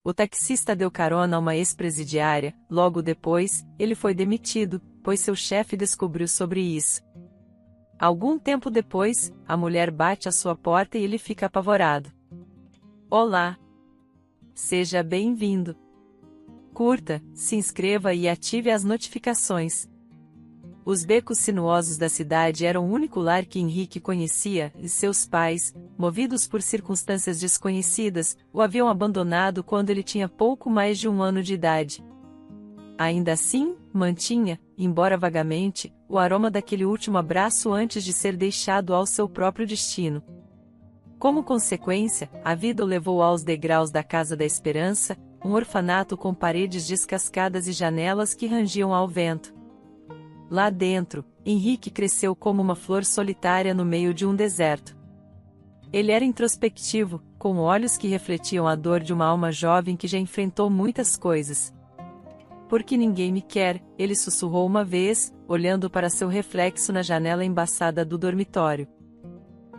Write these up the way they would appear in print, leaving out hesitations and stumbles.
O taxista deu carona a uma ex-presidiária, logo depois, ele foi demitido, pois seu chefe descobriu sobre isso. Algum tempo depois, a mulher bate à sua porta e ele fica apavorado. Olá! Seja bem-vindo! Curta, se inscreva e ative as notificações. Os becos sinuosos da cidade eram o único lar que Henrique conhecia, e seus pais, movidos por circunstâncias desconhecidas, o haviam abandonado quando ele tinha pouco mais de 1 ano de idade. Ainda assim, mantinha, embora vagamente, o aroma daquele último abraço antes de ser deixado ao seu próprio destino. Como consequência, a vida o levou aos degraus da Casa da Esperança, um orfanato com paredes descascadas e janelas que rangiam ao vento. Lá dentro, Henrique cresceu como uma flor solitária no meio de um deserto. Ele era introspectivo, com olhos que refletiam a dor de uma alma jovem que já enfrentou muitas coisas. "Porque ninguém me quer", ele sussurrou uma vez, olhando para seu reflexo na janela embaçada do dormitório.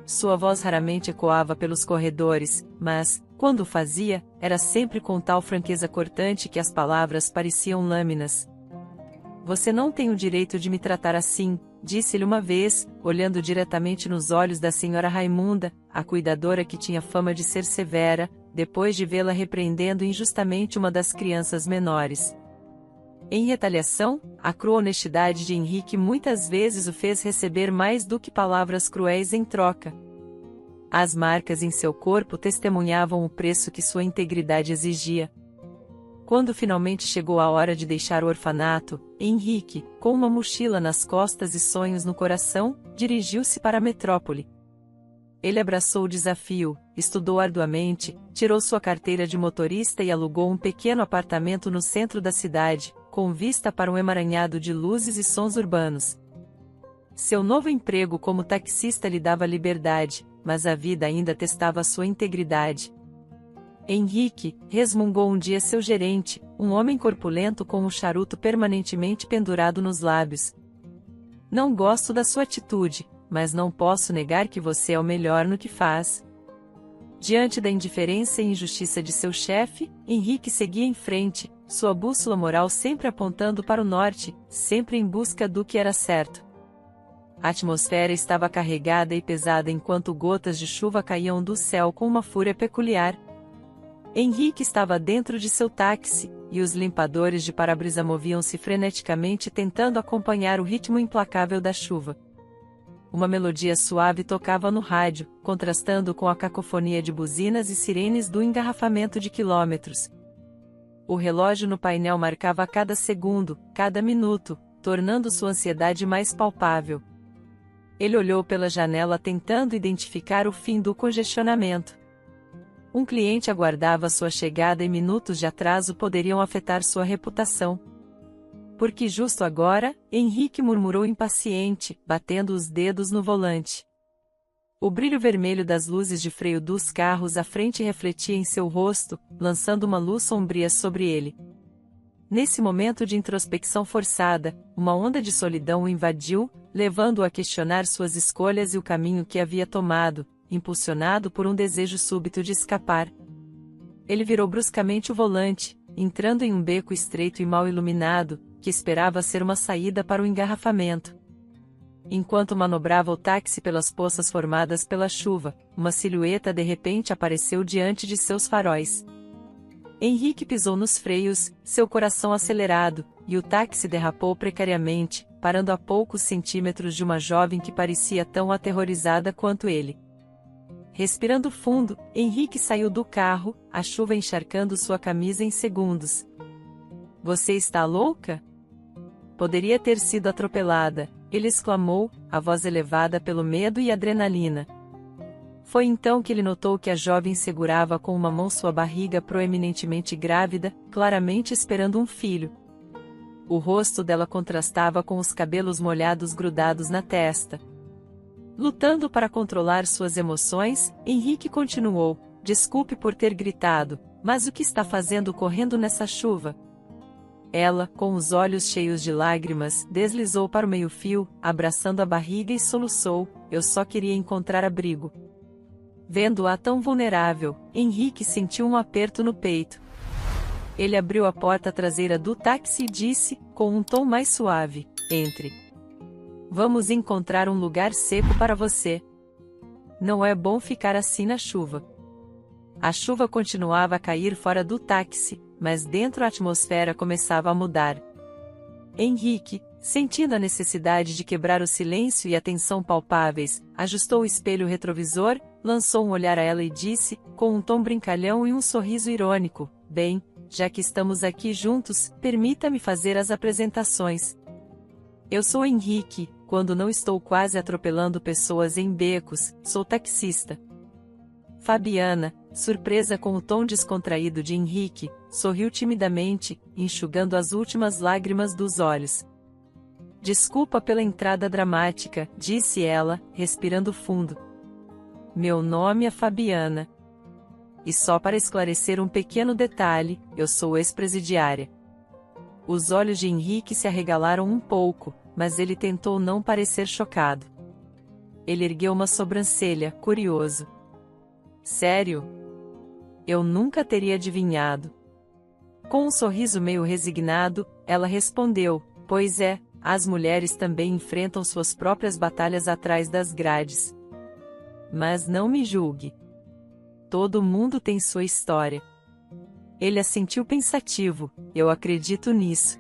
Sua voz raramente ecoava pelos corredores, mas, quando o fazia, era sempre com tal franqueza cortante que as palavras pareciam lâminas. "Você não tem o direito de me tratar assim", disse-lhe uma vez, olhando diretamente nos olhos da senhora Raimunda, a cuidadora que tinha fama de ser severa, depois de vê-la repreendendo injustamente uma das crianças menores. Em retaliação, a crua honestidade de Henrique muitas vezes o fez receber mais do que palavras cruéis em troca. As marcas em seu corpo testemunhavam o preço que sua integridade exigia. Quando finalmente chegou a hora de deixar o orfanato, Henrique, com uma mochila nas costas e sonhos no coração, dirigiu-se para a metrópole. Ele abraçou o desafio, estudou arduamente, tirou sua carteira de motorista e alugou um pequeno apartamento no centro da cidade, com vista para um emaranhado de luzes e sons urbanos. Seu novo emprego como taxista lhe dava liberdade, mas a vida ainda testava sua integridade. Henrique, resmungou um dia seu gerente, um homem corpulento com um charuto permanentemente pendurado nos lábios. "Não gosto da sua atitude, mas não posso negar que você é o melhor no que faz." Diante da indiferença e injustiça de seu chefe, Henrique seguia em frente, sua bússola moral sempre apontando para o norte, sempre em busca do que era certo. A atmosfera estava carregada e pesada enquanto gotas de chuva caíam do céu com uma fúria peculiar. Henrique estava dentro de seu táxi, e os limpadores de para-brisa moviam-se freneticamente tentando acompanhar o ritmo implacável da chuva. Uma melodia suave tocava no rádio, contrastando com a cacofonia de buzinas e sirenes do engarrafamento de quilômetros. O relógio no painel marcava cada segundo, cada minuto, tornando sua ansiedade mais palpável. Ele olhou pela janela tentando identificar o fim do congestionamento. Um cliente aguardava sua chegada e minutos de atraso poderiam afetar sua reputação. "Porque justo agora?", Henrique murmurou impaciente, batendo os dedos no volante. O brilho vermelho das luzes de freio dos carros à frente refletia em seu rosto, lançando uma luz sombria sobre ele. Nesse momento de introspecção forçada, uma onda de solidão o invadiu, levando-o a questionar suas escolhas e o caminho que havia tomado, impulsionado por um desejo súbito de escapar. Ele virou bruscamente o volante, entrando em um beco estreito e mal iluminado, que esperava ser uma saída para o engarrafamento. Enquanto manobrava o táxi pelas poças formadas pela chuva, uma silhueta de repente apareceu diante de seus faróis. Henrique pisou nos freios, seu coração acelerado, e o táxi derrapou precariamente, parando a poucos centímetros de uma jovem que parecia tão aterrorizada quanto ele. Respirando fundo, Henrique saiu do carro, a chuva encharcando sua camisa em segundos. "Você está louca? Poderia ter sido atropelada", ele exclamou, a voz elevada pelo medo e adrenalina. Foi então que ele notou que a jovem segurava com uma mão sua barriga proeminentemente grávida, claramente esperando um filho. O rosto dela contrastava com os cabelos molhados grudados na testa. Lutando para controlar suas emoções, Henrique continuou: "Desculpe por ter gritado, mas o que está fazendo correndo nessa chuva?" Ela, com os olhos cheios de lágrimas, deslizou para o meio-fio, abraçando a barriga e soluçou: "Eu só queria encontrar abrigo." Vendo-a tão vulnerável, Henrique sentiu um aperto no peito. Ele abriu a porta traseira do táxi e disse, com um tom mais suave: entre. Vamos encontrar um lugar seco para você. Não é bom ficar assim na chuva. A chuva continuava a cair fora do táxi, mas dentro a atmosfera começava a mudar. Henrique, sentindo a necessidade de quebrar o silêncio e a tensão palpáveis, ajustou o espelho retrovisor, lançou um olhar a ela e disse, com um tom brincalhão e um sorriso irônico: bem, já que estamos aqui juntos, permita-me fazer as apresentações. Eu sou Henrique, quando não estou quase atropelando pessoas em becos, sou taxista. Fabiana, surpresa com o tom descontraído de Henrique, sorriu timidamente, enxugando as últimas lágrimas dos olhos. Desculpa pela entrada dramática, disse ela, respirando fundo. Meu nome é Fabiana. E só para esclarecer um pequeno detalhe, eu sou ex-presidiária. Os olhos de Henrique se arregalaram um pouco, mas ele tentou não parecer chocado. Ele ergueu uma sobrancelha, curioso. Sério? Eu nunca teria adivinhado. Com um sorriso meio resignado, ela respondeu: pois é, as mulheres também enfrentam suas próprias batalhas atrás das grades. Mas não me julgue. Todo mundo tem sua história. Ele assentiu pensativo: eu acredito nisso.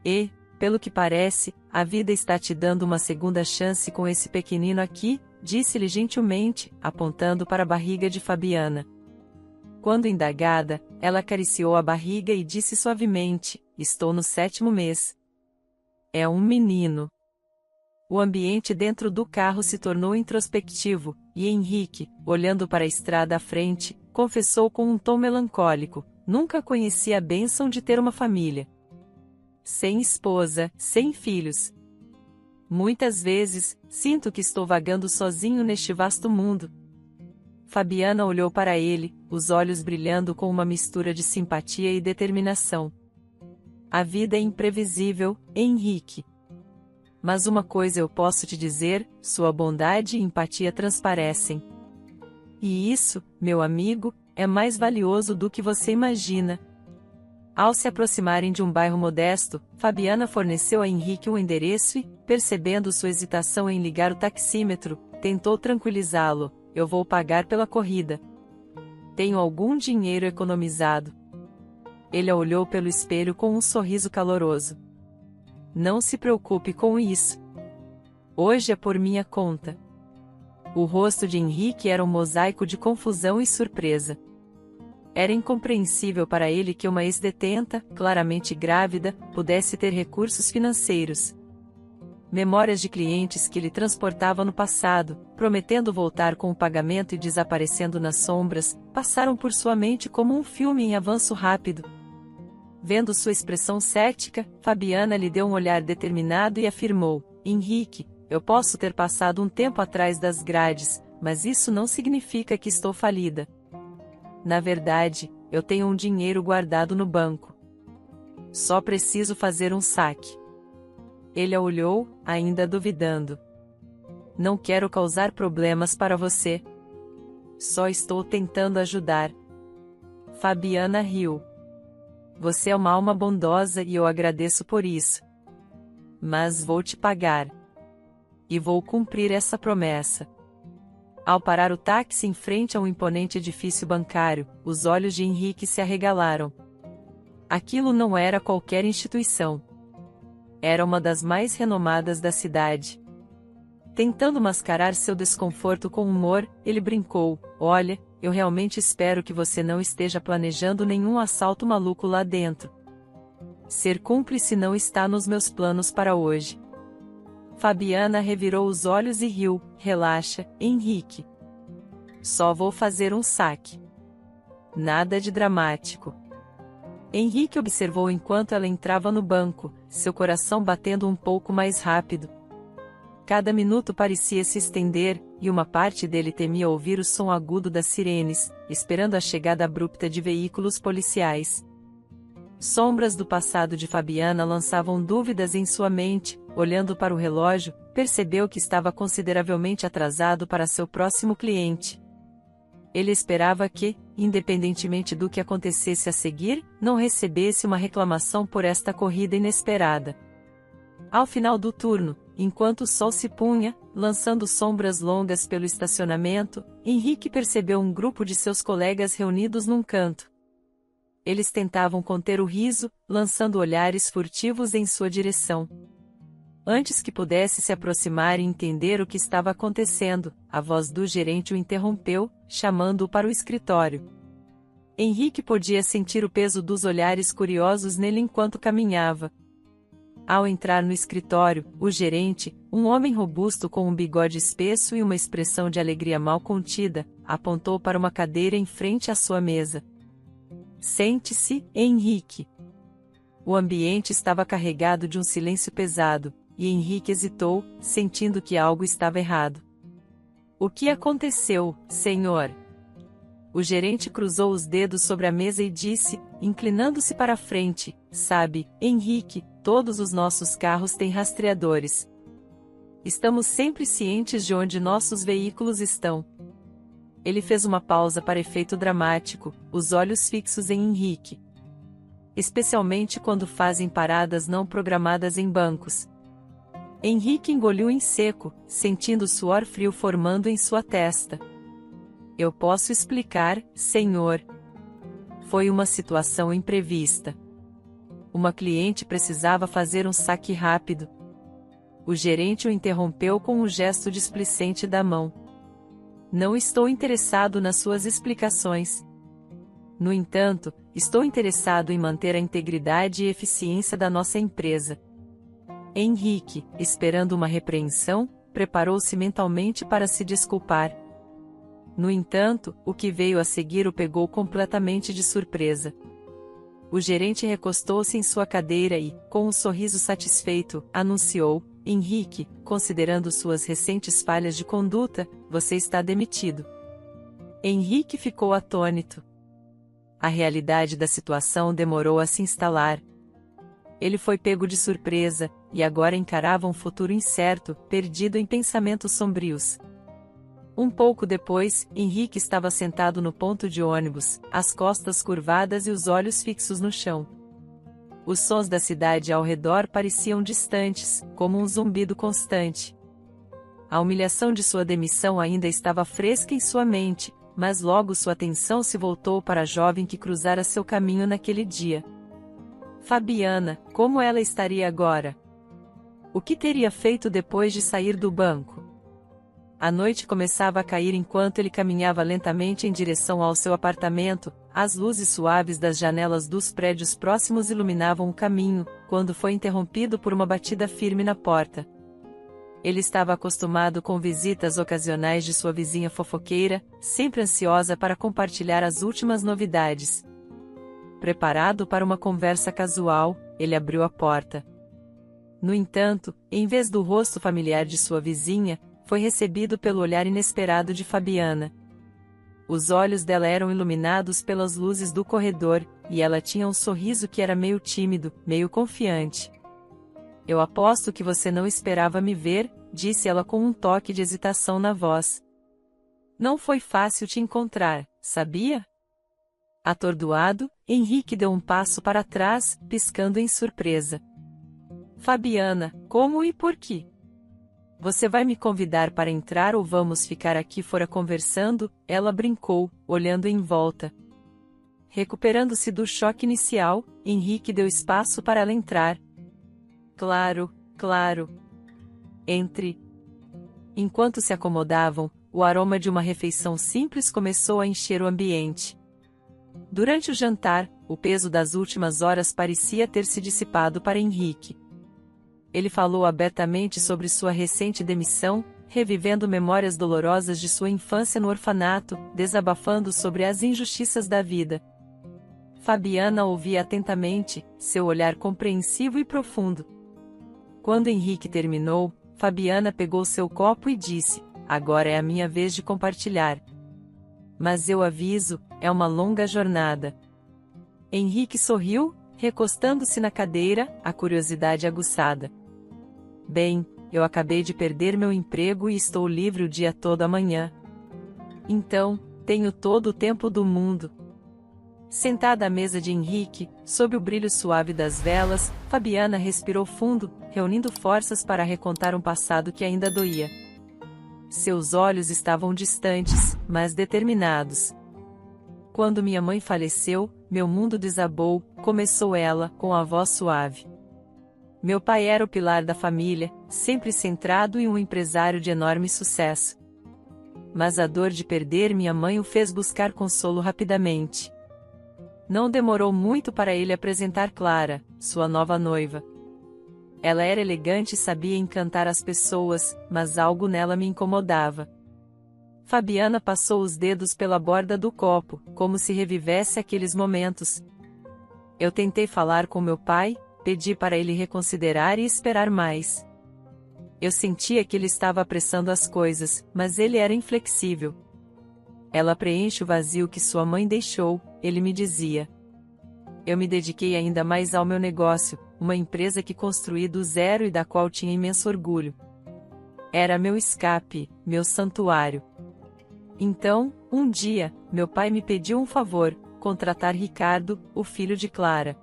E, pelo que parece, a vida está te dando uma segunda chance com esse pequenino aqui, disse-lhe gentilmente, apontando para a barriga de Fabiana. Quando indagada, ela acariciou a barriga e disse suavemente: estou no 7º mês. É um menino. O ambiente dentro do carro se tornou introspectivo, e Henrique, olhando para a estrada à frente, confessou com um tom melancólico: nunca conheci a bênção de ter uma família. Sem esposa, sem filhos. Muitas vezes, sinto que estou vagando sozinho neste vasto mundo. Fabiana olhou para ele, os olhos brilhando com uma mistura de simpatia e determinação. A vida é imprevisível, Henrique. Mas uma coisa eu posso te dizer, sua bondade e empatia transparecem. E isso, meu amigo, é mais valioso do que você imagina. Ao se aproximarem de um bairro modesto, Fabiana forneceu a Henrique um endereço e, percebendo sua hesitação em ligar o taxímetro, tentou tranquilizá-lo: eu vou pagar pela corrida. Tenho algum dinheiro economizado. Ele a olhou pelo espelho com um sorriso caloroso. Não se preocupe com isso. Hoje é por minha conta. O rosto de Henrique era um mosaico de confusão e surpresa. Era incompreensível para ele que uma ex-detenta, claramente grávida, pudesse ter recursos financeiros. Memórias de clientes que lhe transportava no passado, prometendo voltar com o pagamento e desaparecendo nas sombras, passaram por sua mente como um filme em avanço rápido. Vendo sua expressão cética, Fabiana lhe deu um olhar determinado e afirmou: Henrique, eu posso ter passado um tempo atrás das grades, mas isso não significa que estou falida. Na verdade, eu tenho um dinheiro guardado no banco. Só preciso fazer um saque. Ele a olhou, ainda duvidando. Não quero causar problemas para você. Só estou tentando ajudar. Fabiana riu. Você é uma alma bondosa e eu agradeço por isso. Mas vou te pagar. E vou cumprir essa promessa. Ao parar o táxi em frente a um imponente edifício bancário, os olhos de Henrique se arregalaram. Aquilo não era qualquer instituição. Era uma das mais renomadas da cidade. Tentando mascarar seu desconforto com humor, ele brincou: olha, eu realmente espero que você não esteja planejando nenhum assalto maluco lá dentro. Ser cúmplice não está nos meus planos para hoje. Fabiana revirou os olhos e riu: relaxa, Henrique. Só vou fazer um saque. Nada de dramático. Henrique observou enquanto ela entrava no banco, seu coração batendo um pouco mais rápido. Cada minuto parecia se estender, e uma parte dele temia ouvir o som agudo das sirenes, esperando a chegada abrupta de veículos policiais. Sombras do passado de Fabiana lançavam dúvidas em sua mente. Olhando para o relógio, percebeu que estava consideravelmente atrasado para seu próximo cliente. Ele esperava que, independentemente do que acontecesse a seguir, não recebesse uma reclamação por esta corrida inesperada. Ao final do turno, enquanto o sol se punha, lançando sombras longas pelo estacionamento, Henrique percebeu um grupo de seus colegas reunidos num canto. Eles tentavam conter o riso, lançando olhares furtivos em sua direção. Antes que pudesse se aproximar e entender o que estava acontecendo, a voz do gerente o interrompeu, chamando-o para o escritório. Henrique podia sentir o peso dos olhares curiosos nele enquanto caminhava. Ao entrar no escritório, o gerente, um homem robusto com um bigode espesso e uma expressão de alegria mal contida, apontou para uma cadeira em frente à sua mesa. "Sente-se, Henrique." O ambiente estava carregado de um silêncio pesado, e Henrique hesitou, sentindo que algo estava errado. "O que aconteceu, senhor?" O gerente cruzou os dedos sobre a mesa e disse, inclinando-se para a frente, "Sabe, Henrique, todos os nossos carros têm rastreadores. Estamos sempre cientes de onde nossos veículos estão." Ele fez uma pausa para efeito dramático, os olhos fixos em Henrique. "Especialmente quando fazem paradas não programadas em bancos." Henrique engoliu em seco, sentindo o suor frio formando em sua testa. "Eu posso explicar, senhor. Foi uma situação imprevista. Uma cliente precisava fazer um saque rápido." O gerente o interrompeu com um gesto displicente da mão. "Não estou interessado nas suas explicações. No entanto, estou interessado em manter a integridade e eficiência da nossa empresa." Henrique, esperando uma repreensão, preparou-se mentalmente para se desculpar. No entanto, o que veio a seguir o pegou completamente de surpresa. O gerente recostou-se em sua cadeira e, com um sorriso satisfeito, anunciou, "Henrique, considerando suas recentes falhas de conduta, você está demitido." Henrique ficou atônito. A realidade da situação demorou a se instalar. Ele foi pego de surpresa, e agora encarava um futuro incerto, perdido em pensamentos sombrios. Um pouco depois, Henrique estava sentado no ponto de ônibus, as costas curvadas e os olhos fixos no chão. Os sons da cidade ao redor pareciam distantes, como um zumbido constante. A humilhação de sua demissão ainda estava fresca em sua mente, mas logo sua atenção se voltou para a jovem que cruzara seu caminho naquele dia. Fabiana, como ela estaria agora? O que teria feito depois de sair do banco? A noite começava a cair enquanto ele caminhava lentamente em direção ao seu apartamento, as luzes suaves das janelas dos prédios próximos iluminavam o caminho, quando foi interrompido por uma batida firme na porta. Ele estava acostumado com visitas ocasionais de sua vizinha fofoqueira, sempre ansiosa para compartilhar as últimas novidades. Preparado para uma conversa casual, ele abriu a porta. No entanto, em vez do rosto familiar de sua vizinha, foi recebido pelo olhar inesperado de Fabiana. Os olhos dela eram iluminados pelas luzes do corredor, e ela tinha um sorriso que era meio tímido, meio confiante. "Eu aposto que você não esperava me ver", disse ela com um toque de hesitação na voz. "Não foi fácil te encontrar, sabia?" Atordoado, Henrique deu um passo para trás, piscando em surpresa. "Fabiana, como e por quê? Você vai me convidar para entrar ou vamos ficar aqui fora conversando?" Ela brincou, olhando em volta. Recuperando-se do choque inicial, Henrique deu espaço para ela entrar. "Claro, claro. Entre." Enquanto se acomodavam, o aroma de uma refeição simples começou a encher o ambiente. Durante o jantar, o peso das últimas horas parecia ter se dissipado para Henrique. Ele falou abertamente sobre sua recente demissão, revivendo memórias dolorosas de sua infância no orfanato, desabafando sobre as injustiças da vida. Fabiana ouvia atentamente, seu olhar compreensivo e profundo. Quando Henrique terminou, Fabiana pegou seu copo e disse, "Agora é a minha vez de compartilhar. Mas eu aviso, é uma longa jornada." Henrique sorriu, recostando-se na cadeira, a curiosidade aguçada. "Bem, eu acabei de perder meu emprego e estou livre o dia todo amanhã. Então, Tenho todo o tempo do mundo. Sentada à mesa de Henrique, sob o brilho suave das velas, Fabiana respirou fundo, reunindo forças para recontar um passado que ainda doía. Seus olhos estavam distantes, mas determinados. Quando minha mãe faleceu, meu mundo desabou, começou ela, com a voz suave. Meu pai era o pilar da família, sempre centrado e um empresário de enorme sucesso. Mas a dor de perder minha mãe o fez buscar consolo rapidamente. Não demorou muito para ele apresentar Clara, sua nova noiva. Ela era elegante e sabia encantar as pessoas, mas algo nela me incomodava. Fabiana passou os dedos pela borda do copo, como se revivesse aqueles momentos. Eu tentei falar com meu pai, pedi para ele reconsiderar e esperar mais. Eu sentia que ele estava apressando as coisas, mas ele era inflexível. Ela preenche o vazio que sua mãe deixou, ele me dizia. Eu me dediquei ainda mais ao meu negócio, uma empresa que construí do zero e da qual tinha imenso orgulho. Era meu escape, meu santuário. Então, um dia, meu pai me pediu um favor, contratar Ricardo, o filho de Clara.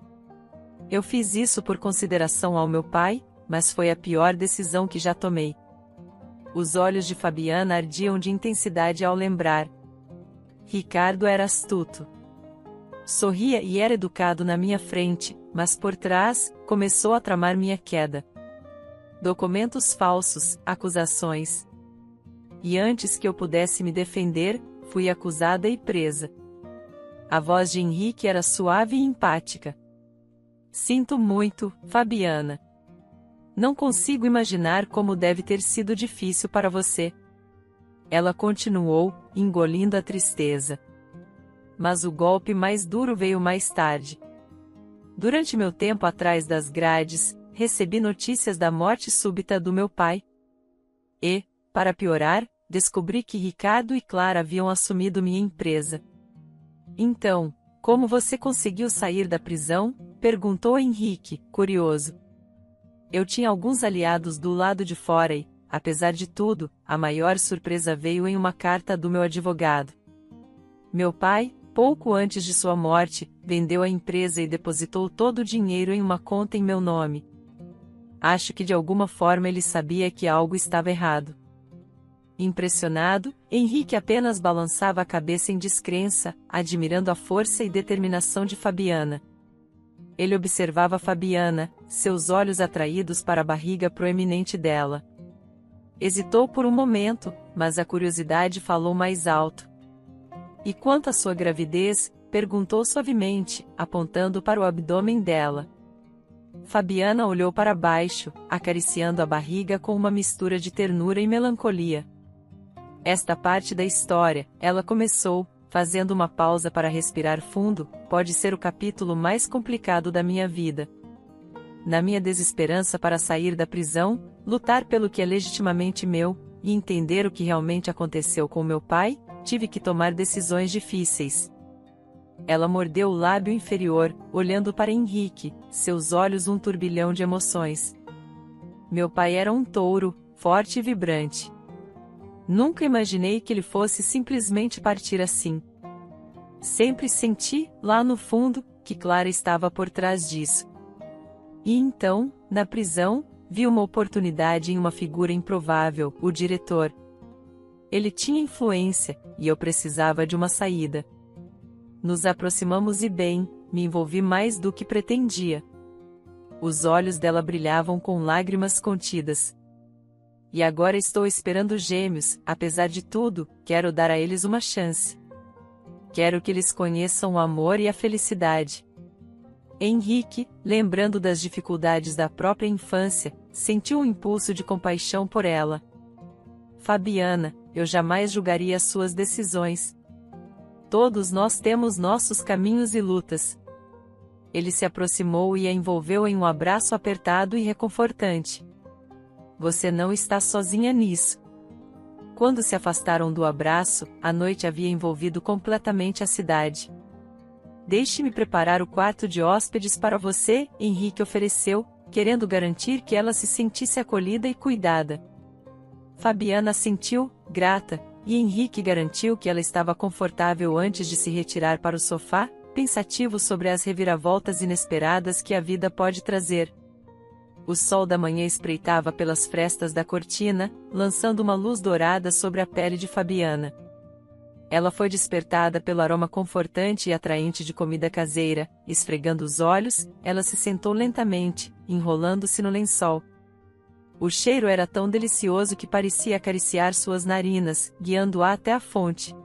Eu fiz isso por consideração ao meu pai, mas foi a pior decisão que já tomei. Os olhos de Fabiana ardiam de intensidade ao lembrar. Ricardo era astuto. Sorria e era educado na minha frente, mas por trás, começou a tramar minha queda. Documentos falsos, acusações. E antes que eu pudesse me defender, fui acusada e presa. A voz de Henrique era suave e empática. Sinto muito, Fabiana. Não consigo imaginar como deve ter sido difícil para você. Ela continuou, engolindo a tristeza. Mas o golpe mais duro veio mais tarde. Durante meu tempo atrás das grades, recebi notícias da morte súbita do meu pai. E, para piorar, descobri que Ricardo e Clara haviam assumido minha empresa. Então, como você conseguiu sair da prisão? Perguntou Henrique, curioso. Eu tinha alguns aliados do lado de fora e, apesar de tudo, a maior surpresa veio em uma carta do meu advogado. Meu pai, pouco antes de sua morte, vendeu a empresa e depositou todo o dinheiro em uma conta em meu nome. Acho que de alguma forma ele sabia que algo estava errado. Impressionado, Henrique apenas balançava a cabeça em descrença, admirando a força e determinação de Fabiana. Ele observava Fabiana, seus olhos atraídos para a barriga proeminente dela. Hesitou por um momento, mas a curiosidade falou mais alto. E quanto à sua gravidez? Perguntou suavemente, apontando para o abdômen dela. Fabiana olhou para baixo, acariciando a barriga com uma mistura de ternura e melancolia. Esta parte da história, ela começou, fazendo uma pausa para respirar fundo, pode ser o capítulo mais complicado da minha vida. Na minha desesperança para sair da prisão, lutar pelo que é legitimamente meu, e entender o que realmente aconteceu com meu pai, tive que tomar decisões difíceis. Ela mordeu o lábio inferior, olhando para Henrique, seus olhos um turbilhão de emoções. Meu pai era um touro, forte e vibrante. Nunca imaginei que ele fosse simplesmente partir assim. Sempre senti, lá no fundo, que Clara estava por trás disso. E então, na prisão, vi uma oportunidade em uma figura improvável, o diretor. Ele tinha influência, e eu precisava de uma saída. Nos aproximamos e bem, me envolvi mais do que pretendia. Os olhos dela brilhavam com lágrimas contidas. E agora estou esperando gêmeos, apesar de tudo, quero dar a eles uma chance. Quero que eles conheçam o amor e a felicidade. Henrique, lembrando das dificuldades da própria infância, sentiu um impulso de compaixão por ela. Fabiana, eu jamais julgaria as suas decisões. Todos nós temos nossos caminhos e lutas. Ele se aproximou e a envolveu em um abraço apertado e reconfortante. Você não está sozinha nisso. Quando se afastaram do abraço, a noite havia envolvido completamente a cidade. Deixe-me preparar o quarto de hóspedes para você, Henrique ofereceu, querendo garantir que ela se sentisse acolhida e cuidada. Fabiana assentiu, grata, e Henrique garantiu que ela estava confortável antes de se retirar para o sofá, pensativo sobre as reviravoltas inesperadas que a vida pode trazer. O sol da manhã espreitava pelas frestas da cortina, lançando uma luz dourada sobre a pele de Fabiana. Ela foi despertada pelo aroma confortante e atraente de comida caseira. Esfregando os olhos, ela se sentou lentamente, enrolando-se no lençol. O cheiro era tão delicioso que parecia acariciar suas narinas, guiando-a até a fonte.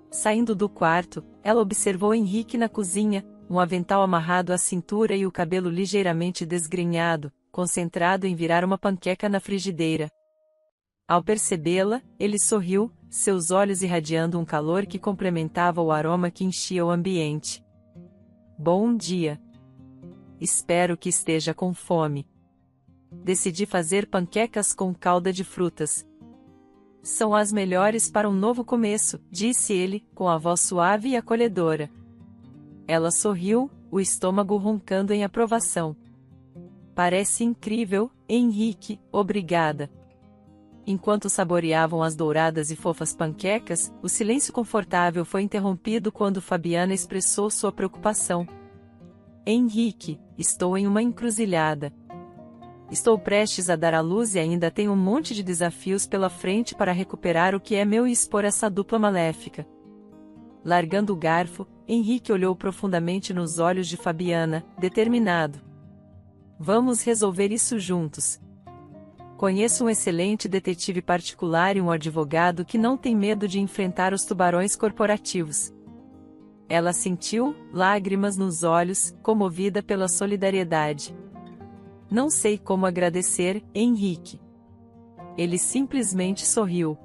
Saindo do quarto, ela observou Henrique na cozinha, um avental amarrado à cintura e o cabelo ligeiramente desgrenhado, concentrado em virar uma panqueca na frigideira. Ao percebê-la, ele sorriu, seus olhos irradiando um calor que complementava o aroma que enchia o ambiente. Bom dia. Espero que esteja com fome. Decidi fazer panquecas com calda de frutas. São as melhores para um novo começo, disse ele, com a voz suave e acolhedora. Ela sorriu, o estômago roncando em aprovação. Parece incrível, Henrique, obrigada. Enquanto saboreavam as douradas e fofas panquecas, o silêncio confortável foi interrompido quando Fabiana expressou sua preocupação. Henrique, estou em uma encruzilhada. Estou prestes a dar à luz e ainda tenho um monte de desafios pela frente para recuperar o que é meu e expor essa dupla maléfica. Largando o garfo, Henrique olhou profundamente nos olhos de Fabiana, determinado. Vamos resolver isso juntos. Conheço um excelente detetive particular e um advogado que não tem medo de enfrentar os tubarões corporativos. Ela sentiu lágrimas nos olhos, comovida pela solidariedade. Não sei como agradecer, Henrique. Ele simplesmente sorriu.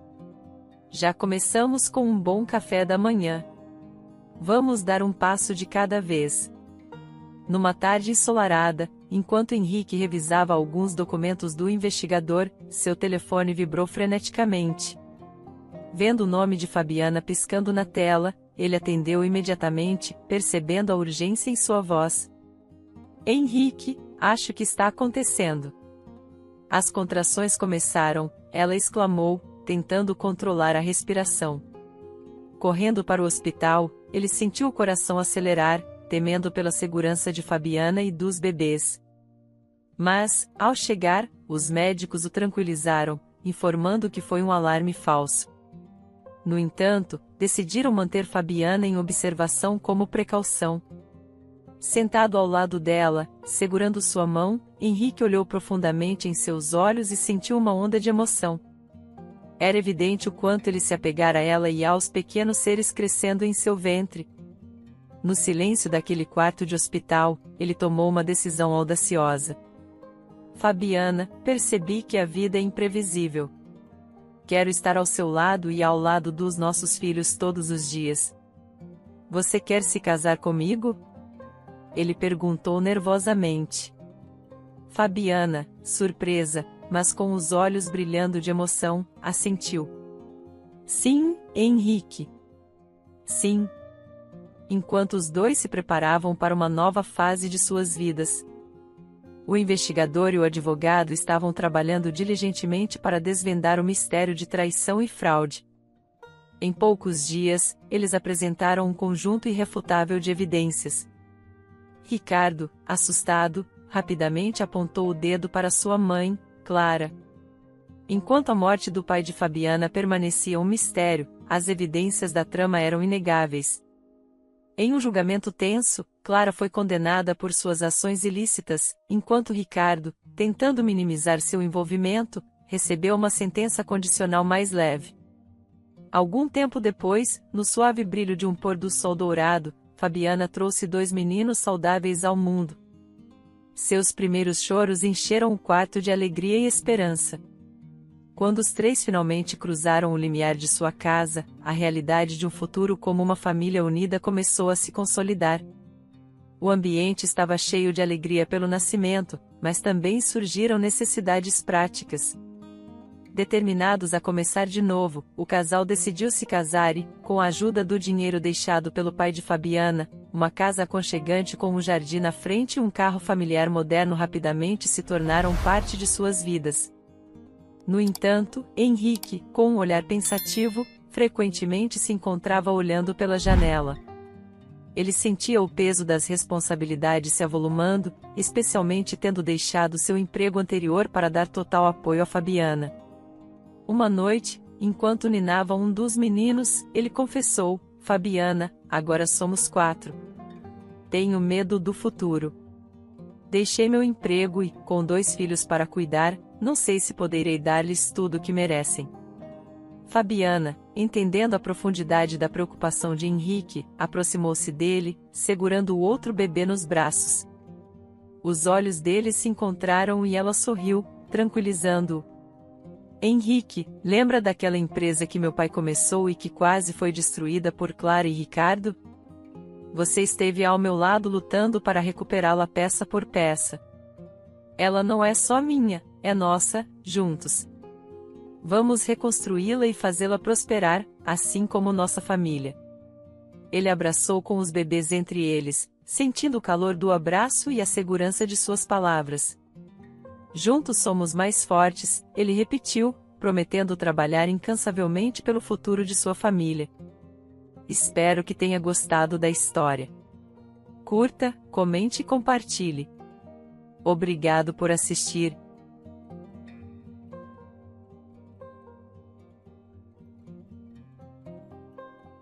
Já começamos com um bom café da manhã. Vamos dar um passo de cada vez. Numa tarde ensolarada, enquanto Henrique revisava alguns documentos do investigador, seu telefone vibrou freneticamente. Vendo o nome de Fabiana piscando na tela, ele atendeu imediatamente, percebendo a urgência em sua voz. Henrique, acho que está acontecendo. As contrações começaram, ela exclamou, tentando controlar a respiração. Correndo para o hospital, ele sentiu o coração acelerar, temendo pela segurança de Fabiana e dos bebês. Mas, ao chegar, os médicos o tranquilizaram, informando que foi um alarme falso. No entanto, decidiram manter Fabiana em observação como precaução. Sentado ao lado dela, segurando sua mão, Henrique olhou profundamente em seus olhos e sentiu uma onda de emoção. Era evidente o quanto ele se apegara a ela e aos pequenos seres crescendo em seu ventre. No silêncio daquele quarto de hospital, ele tomou uma decisão audaciosa. Fabiana, percebi que a vida é imprevisível. Quero estar ao seu lado e ao lado dos nossos filhos todos os dias. Você quer se casar comigo? Ele perguntou nervosamente. Fabiana, surpresa, mas com os olhos brilhando de emoção, assentiu. Sim, Henrique. Sim. Enquanto os dois se preparavam para uma nova fase de suas vidas. O investigador e o advogado estavam trabalhando diligentemente para desvendar o mistério de traição e fraude. Em poucos dias, eles apresentaram um conjunto irrefutável de evidências. Ricardo, assustado, rapidamente apontou o dedo para sua mãe, Clara. Enquanto a morte do pai de Fabiana permanecia um mistério, as evidências da trama eram inegáveis. Em um julgamento tenso, Clara foi condenada por suas ações ilícitas, enquanto Ricardo, tentando minimizar seu envolvimento, recebeu uma sentença condicional mais leve. Algum tempo depois, no suave brilho de um pôr do sol dourado, Fabiana trouxe 2 meninos saudáveis ao mundo. Seus primeiros choros encheram o quarto de alegria e esperança. Quando os 3 finalmente cruzaram o limiar de sua casa, a realidade de um futuro como uma família unida começou a se consolidar. O ambiente estava cheio de alegria pelo nascimento, mas também surgiram necessidades práticas. Determinados a começar de novo, o casal decidiu se casar e, com a ajuda do dinheiro deixado pelo pai de Fabiana, uma casa aconchegante com um jardim na frente e um carro familiar moderno rapidamente se tornaram parte de suas vidas. No entanto, Henrique, com um olhar pensativo, frequentemente se encontrava olhando pela janela. Ele sentia o peso das responsabilidades se avolumando, especialmente tendo deixado seu emprego anterior para dar total apoio a Fabiana. Uma noite, enquanto ninava um dos meninos, ele confessou: Fabiana, agora somos 4. Tenho medo do futuro. Deixei meu emprego e, com 2 filhos para cuidar, não sei se poderei dar-lhes tudo o que merecem. Fabiana, entendendo a profundidade da preocupação de Henrique, aproximou-se dele, segurando o outro bebê nos braços. Os olhos dele se encontraram e ela sorriu, tranquilizando-o. Henrique, lembra daquela empresa que meu pai começou e que quase foi destruída por Clara e Ricardo? Você esteve ao meu lado lutando para recuperá-la peça por peça. Ela não é só minha, é nossa, juntos. Vamos reconstruí-la e fazê-la prosperar, assim como nossa família. Ele abraçou com os bebês entre eles, sentindo o calor do abraço e a segurança de suas palavras. Juntos somos mais fortes, ele repetiu, prometendo trabalhar incansavelmente pelo futuro de sua família. Espero que tenha gostado da história. Curta, comente e compartilhe. Obrigado por assistir.